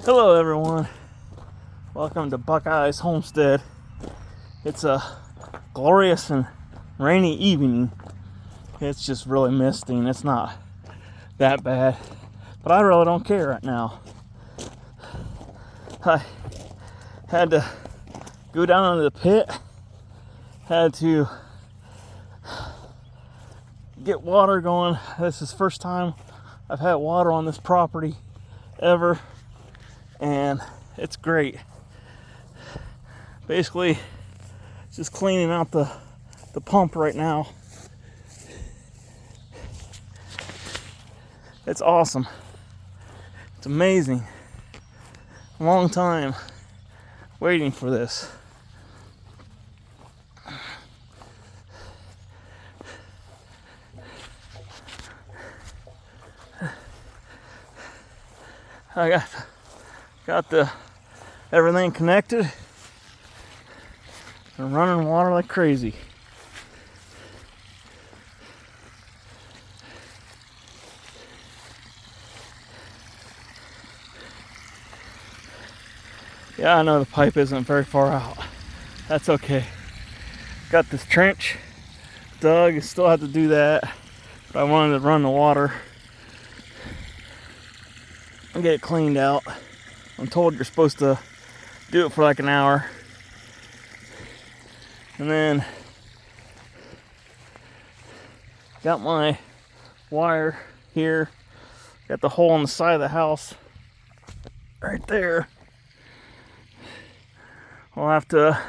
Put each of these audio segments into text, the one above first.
Hello everyone, welcome to Buckeyes Homestead. It's a glorious and rainy evening. It's just really misty and it's not that bad, but I really don't care right now. I had to go down into the pit, had to get water going. This is the first time I've had water on this property ever, and it's great. Basically, just cleaning out the pump right now. It's awesome. It's amazing. A long time waiting for this. I got the everything connected and running water like crazy. Yeah, I know the pipe isn't very far out. That's okay. Got this trench dug, still have to do that, but I wanted to run the water and get it cleaned out. I'm told you're supposed to do it for like an hour. And then got my wire here. Got the hole on the side of the house right there. We'll have to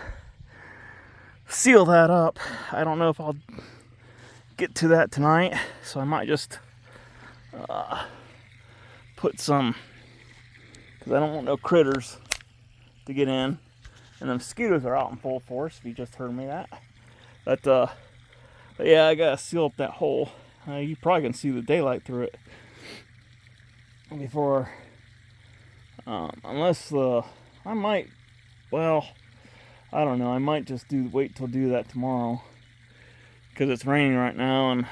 seal that up. I don't know if I'll get to that tonight, so I might just put some, because I don't want no critters to get in. And the mosquitoes are out in full force, if you just heard me that. But yeah, I gotta seal up that hole. You probably can see the daylight through it before, unless I might, well, I don't know, I might just wait till do that tomorrow, because it's raining right now, and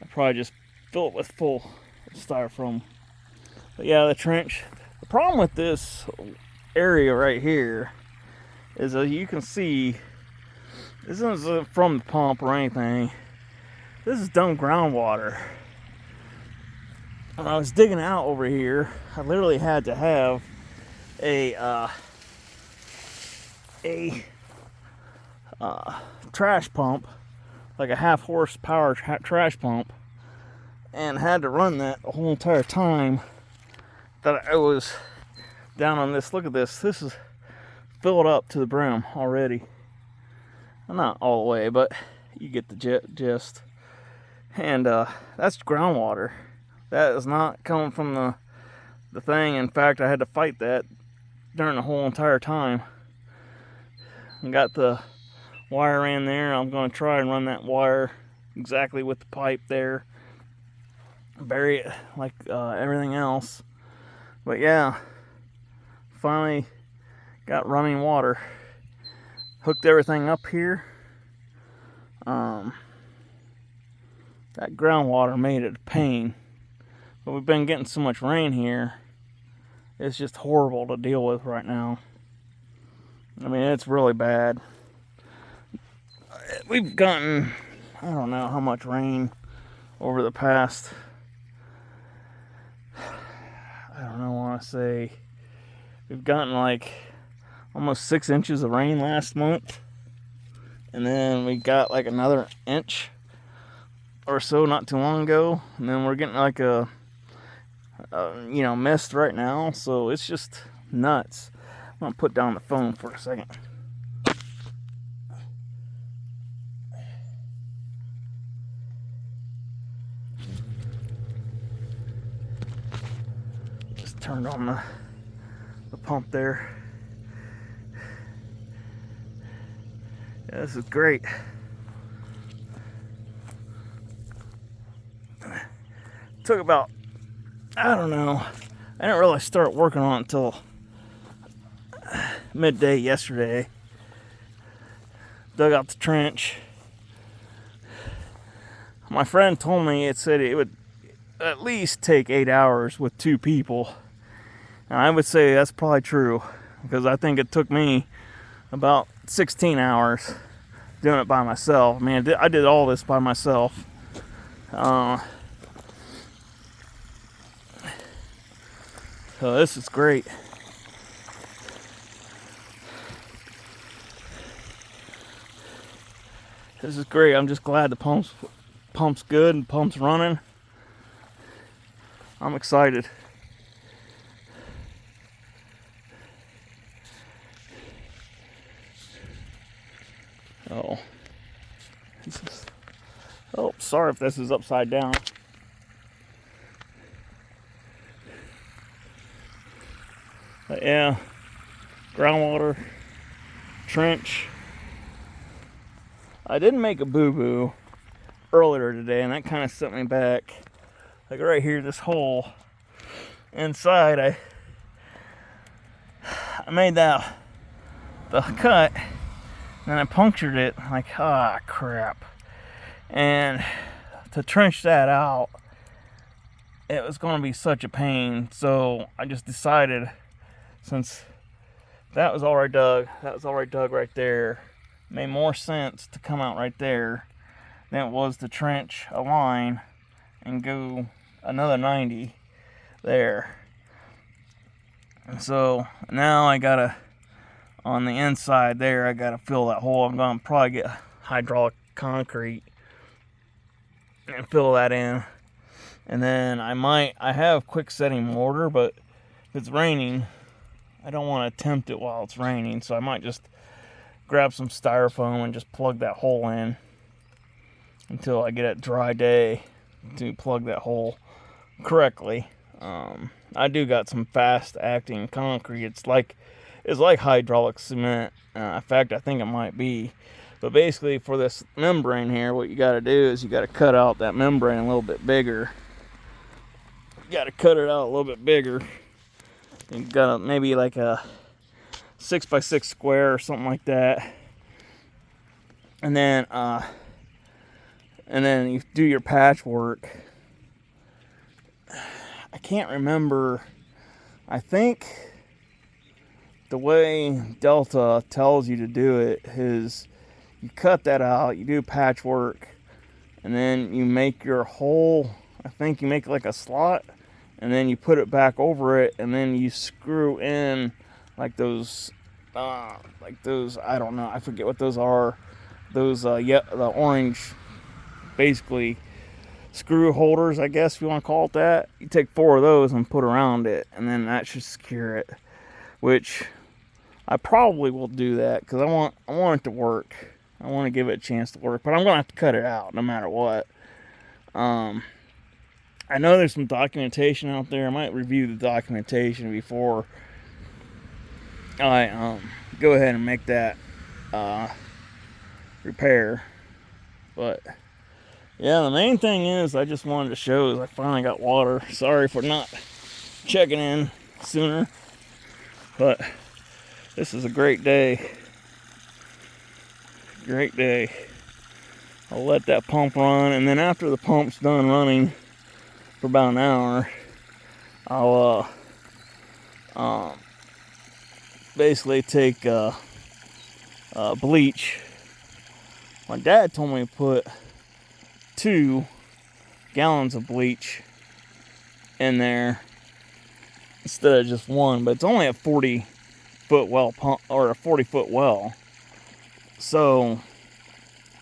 I probably just fill it with full styrofoam. But yeah, the trench. The problem with this area right here is, as you can see, this isn't from the pump or anything. This is dumb groundwater. When I was digging out over here, I literally had to have a trash pump, like a half horsepower trash pump, and had to run that the whole entire time that I was down on this. Look at this. This is filled up to the brim already. Not all the way, but you get the gist. And that's groundwater. That is not coming from the thing. In fact, I had to fight that during the whole entire time. I got the wire in there. I'm going to try and run that wire exactly with the pipe there. Bury it like everything else. But yeah, finally got running water. Hooked everything up here. That groundwater made it a pain. But we've been getting so much rain here, it's just horrible to deal with right now. I mean, it's really bad. We've gotten, I don't know how much rain over the past, I don't know, I want to say, we've gotten like almost 6 inches of rain last month. And then we got like another inch or so not too long ago. And then we're getting like a mist right now. So it's just nuts. I'm going to put down the phone for a second. Just turned on the pump there. Yeah, this is great. Took about, I don't know, I didn't really start working on it until midday yesterday. Dug out the trench. My friend told me it would at least take 8 hours with 2 people. And I would say that's probably true, because I think it took me about 16 hours doing it by myself. I mean, I did all this by myself. So this is great. This is great. I'm just glad the pump's good and pump's running. I'm excited. Oh, sorry if this is upside down. But yeah, groundwater, trench. I didn't make a boo-boo earlier today, and that kind of set me back. Like right here, this hole inside, I made the cut, and then I punctured it. Like, crap. And to trench that out, it was going to be such a pain. So I just decided, since that was already dug right there, it made more sense to come out right there than it was to trench a line and go another 90 there. And so now I gotta, on the inside there, I gotta fill that hole. I'm gonna probably get hydraulic concrete and fill that in. And then I have quick setting mortar, but if it's raining, I don't want to attempt it while it's raining, so I might just grab some styrofoam and just plug that hole in until I get a dry day to plug that hole correctly. I do got some fast acting concrete. It's like hydraulic cement. In fact, I think it might be. But basically, for this membrane here, what you got to do is you got to cut out that membrane a little bit bigger. You got to cut it out a little bit bigger. You got maybe like a 6x6 square or something like that. And then you do your patchwork. I can't remember. I think the way Delta tells you to do it is you cut that out, you do patchwork, and then you make your hole. I think you make like a slot, and then you put it back over it, and then you screw in like those, I don't know, I forget what those are. Those, the orange, basically screw holders, I guess if you want to call it that. You take 4 of those and put around it, and then that should secure it. Which I probably will do that because I want it to work. I want to give it a chance to work, but I'm gonna have to cut it out no matter what. I know there's some documentation out there. I might review the documentation before I go ahead and make that repair. But yeah, the main thing is I just wanted to show is I finally got water. Sorry for not checking in sooner, but this is a great day. Great day. I'll let that pump run, and then after the pump's done running for about an hour, I'll basically take bleach. My dad told me to put 2 gallons of bleach in there instead of just 1, but it's only a 40-foot well pump, or a 40-foot well. So,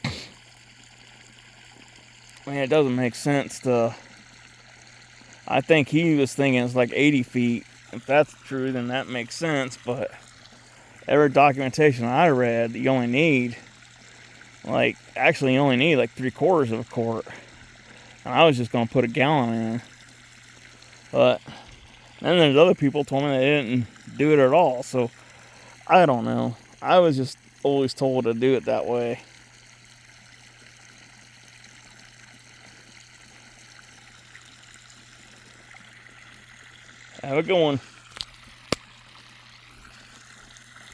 I mean, it doesn't make sense to. I think he was thinking it's like 80 feet. If that's true, then that makes sense. But every documentation I read, you only need like 3/4 of a quart. And I was just going to put a gallon in. But then there's other people told me they didn't do it at all. So, I don't know. I was just always told to do it that way. Have a good one.